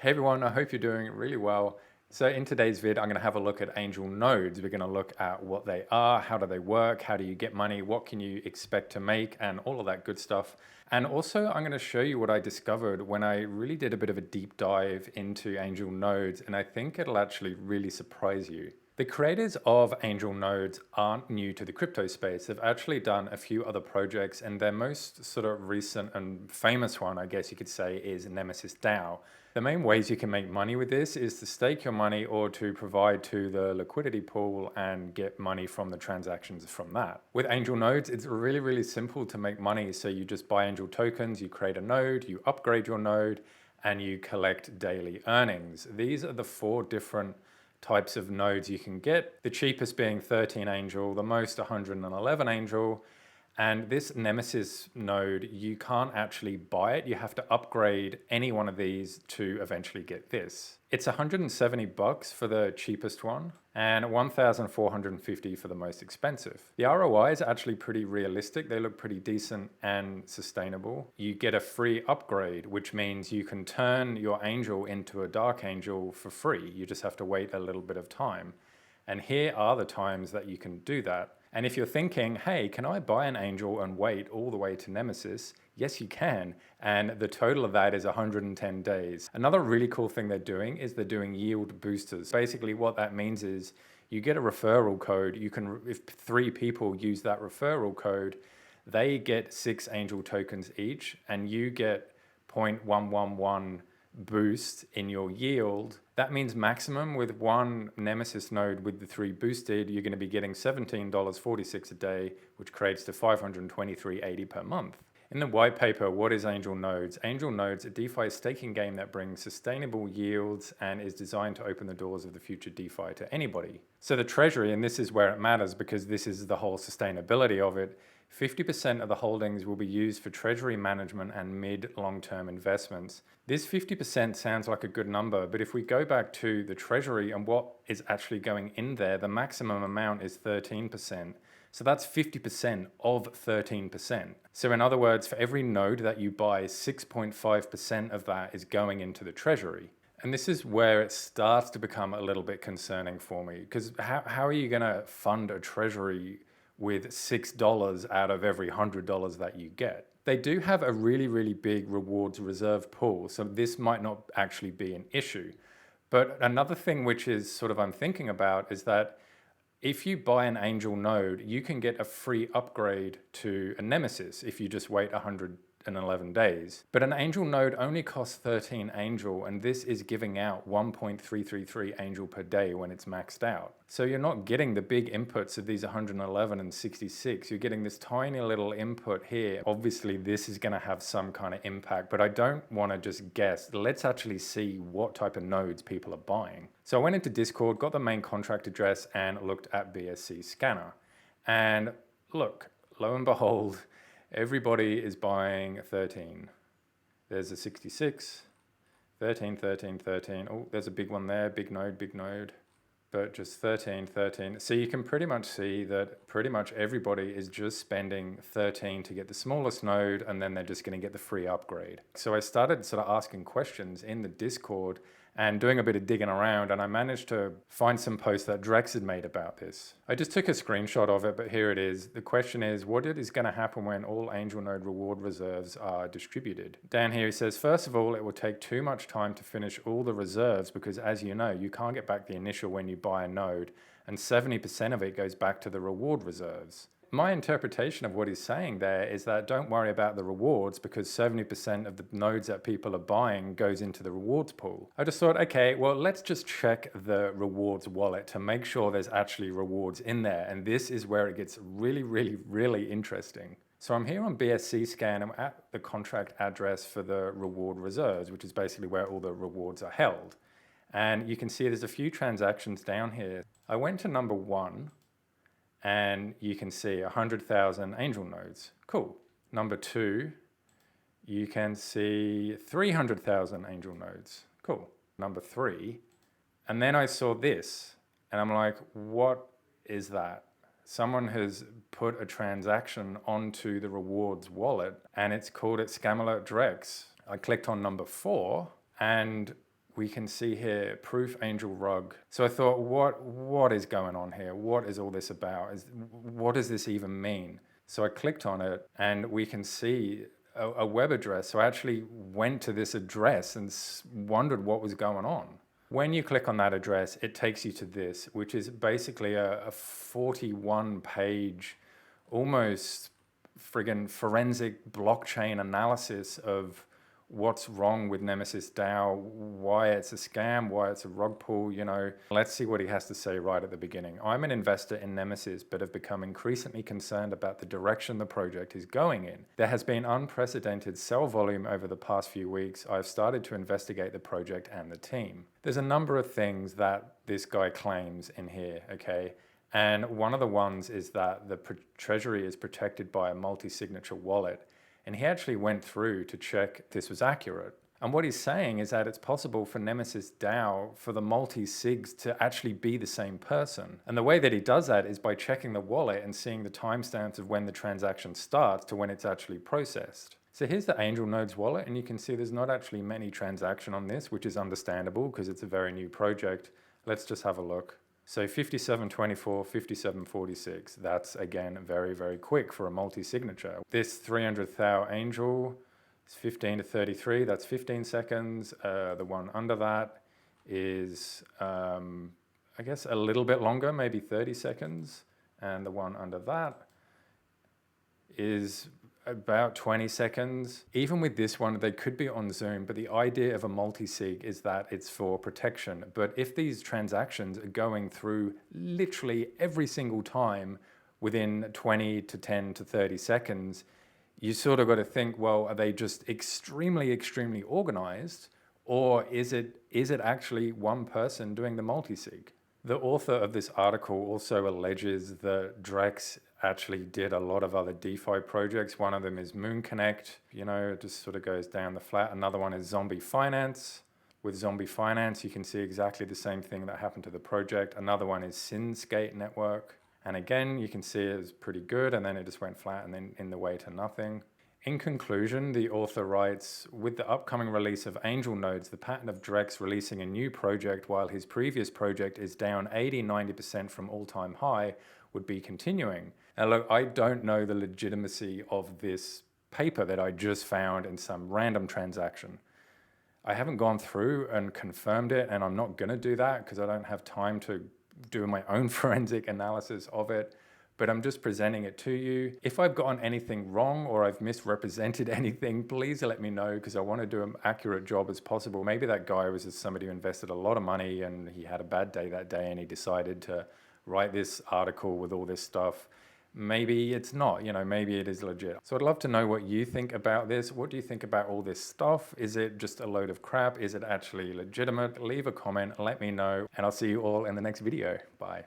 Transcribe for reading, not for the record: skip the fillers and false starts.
Hey everyone, I hope you're doing really well. So in today's vid, I'm going to have a look at angel nodes. We're going to look at what they are, how do they work, how do you get money, what can you expect to make, and all of that good stuff. And also I'm going to show you what I discovered when I really did a bit of a deep dive into angel nodes, and I think it'll actually really surprise you. The creators of Angel Nodes aren't new to the crypto space. They've actually done a few other projects, and their most sort of recent and famous one, I guess you could say, is Nemesis DAO. The main ways you can make money with this is to stake your money or to provide to the liquidity pool and get money from the transactions from that. With Angel Nodes, it's really, really simple to make money. So you just buy Angel tokens, you create a node, you upgrade your node, and you collect daily earnings. These are the four different types of nodes you can get. The cheapest being 13 Angel, the most 111 Angel. And this Nemesis node, you can't actually buy it. You have to upgrade any one of these to eventually get this. It's 170 bucks for the cheapest one and 1,450 for the most expensive. The ROI is actually pretty realistic. They look pretty decent and sustainable. You get a free upgrade, which means you can turn your angel into a dark angel for free. You just have to wait a little bit of time. And here are the times that you can do that. And if you're thinking, hey, can I buy an angel and wait all the way to Nemesis? Yes, you can. And the total of that is 110 days. Another really cool thing they're doing is they're doing yield boosters. Basically, what that means is you get a referral code. You can, if 3 people use that referral code, they get 6 angel tokens each, and you get 0.111 boost in your yield. That means maximum with one Nemesis node with the 3 boosted, you're going to be getting $17.46 a day, which creates to $523.80 per month. In the white paper, what is Angel Nodes? Angel Nodes, a DeFi staking game that brings sustainable yields and is designed to open the doors of the future DeFi to anybody. So the treasury, and this is where it matters because this is the whole sustainability of it, 50% of the holdings will be used for treasury management and mid-long-term investments. This 50% sounds like a good number, but if we go back to the treasury and what is actually going in there, the maximum amount is 13%. So that's 50% of 13%. So in other words, for every node that you buy, 6.5% of that is going into the treasury. And this is where it starts to become a little bit concerning for me, because how are you going to fund a treasury with $6 out of every $100 that you get? They do have a really, really big rewards reserve pool, so this might not actually be an issue. But another thing which is sort of I'm thinking about is that if you buy an Angel node, you can get a free upgrade to a Nemesis if you just wait 111 days. But an Angel node only costs 13 Angel, and this is giving out 1.333 Angel per day when it's maxed out. So you're not getting the big inputs of these 111 and 66. You're getting this tiny little input here. Obviously, this is going to have some kind of impact, but I don't want to just guess. Let's actually see what type of nodes people are buying. So I went into Discord, got the main contract address, and looked at BSC Scanner. And look, lo and behold, everybody is buying 13. There's a 66, 13, 13, 13. Oh, there's a big one there, big node. But just 13, 13. So you can pretty much see that pretty much everybody is just spending 13 to get the smallest node, and then they're just going to get the free upgrade. So I started sort of asking questions in the Discord and doing a bit of digging around, and I managed to find some posts that Drex had made about this. I just took a screenshot of it, but here it is. The question is, what is going to happen when all Angel Node reward reserves are distributed? Down here he says, first of all, it will take too much time to finish all the reserves because, as you know, you can't get back the initial when you buy a node, and 70% of it goes back to the reward reserves. My interpretation of what he's saying there is that don't worry about the rewards because 70% of the nodes that people are buying goes into the rewards pool. I just thought, okay, well, let's just check the rewards wallet to make sure there's actually rewards in there. And this is where it gets really, really, really interesting. So I'm here on BSC Scan. I'm at the contract address for the reward reserves, which is basically where all the rewards are held. And you can see there's a few transactions down here. I went to number 1. And you can see 100,000 angel nodes. Cool. Number 2, you can see 300,000 angel nodes. Cool. Number 3. And then I saw this, and I'm like, what is that? Someone has put a transaction onto the rewards wallet, and it's called it Scam Alert Drex. I clicked on number 4, and we can see here proof angel rug. So I thought, what is going on here? What is all this about? What does this even mean? So I clicked on it and we can see a web address. So I actually went to this address and wondered what was going on. When you click on that address, it takes you to this, which is basically a 41-page, almost friggin' forensic blockchain analysis of what's wrong with Nemesis DAO, why it's a scam, why it's a rug pull, you know. Let's see what he has to say right at the beginning. I'm an investor in Nemesis, but have become increasingly concerned about the direction the project is going in. There has been unprecedented sell volume over the past few weeks. I've started to investigate the project and the team. There's a number of things that this guy claims in here, okay? And one of the ones is that the treasury is protected by a multi-signature wallet. And he actually went through to check this was accurate. And what he's saying is that it's possible for Nemesis DAO for the multi-sigs to actually be the same person. And the way that he does that is by checking the wallet and seeing the timestamps of when the transaction starts to when it's actually processed. So here's the Angel Nodes wallet, and you can see there's not actually many transactions on this, which is understandable because it's a very new project. Let's just have a look. So 5724, 5746, that's again very, very quick for a multi-signature. This 300 thou angel is 15 to 33, that's 15 seconds. The one under that is, I guess, a little bit longer, maybe 30 seconds. And the one under that is about 20 seconds. Even with this one, they could be on Zoom, but the idea of a multi-sig is that it's for protection. But if these transactions are going through literally every single time within 20 to 10 to 30 seconds, you sort of got to think, well, are they just extremely, extremely organized? Or is it actually one person doing the multi-sig? The author of this article also alleges that Drex actually did a lot of other DeFi projects. One of them is Moon Connect, you know, it just sort of goes down the flat. Another one is Zombie Finance. With Zombie Finance, you can see exactly the same thing that happened to the project. Another one is Synskate Network. And again, you can see it was pretty good, and then it just went flat and then in the way to nothing. In conclusion, the author writes, with the upcoming release of Angel Nodes, the pattern of Drex releasing a new project while his previous project is down 80-90% from all-time high would be continuing. Now look, I don't know the legitimacy of this paper that I just found in some random transaction. I haven't gone through and confirmed it, and I'm not gonna do that because I don't have time to do my own forensic analysis of it. But I'm just presenting it to you. If I've gotten anything wrong or I've misrepresented anything, please let me know because I want to do an accurate job as possible. Maybe that guy was just somebody who invested a lot of money and he had a bad day that day and he decided to write this article with all this stuff. Maybe it's not, you know, maybe it is legit. So I'd love to know what you think about this. What do you think about all this stuff? Is it just a load of crap? Is it actually legitimate? Leave a comment, let me know, and I'll see you all in the next video. Bye.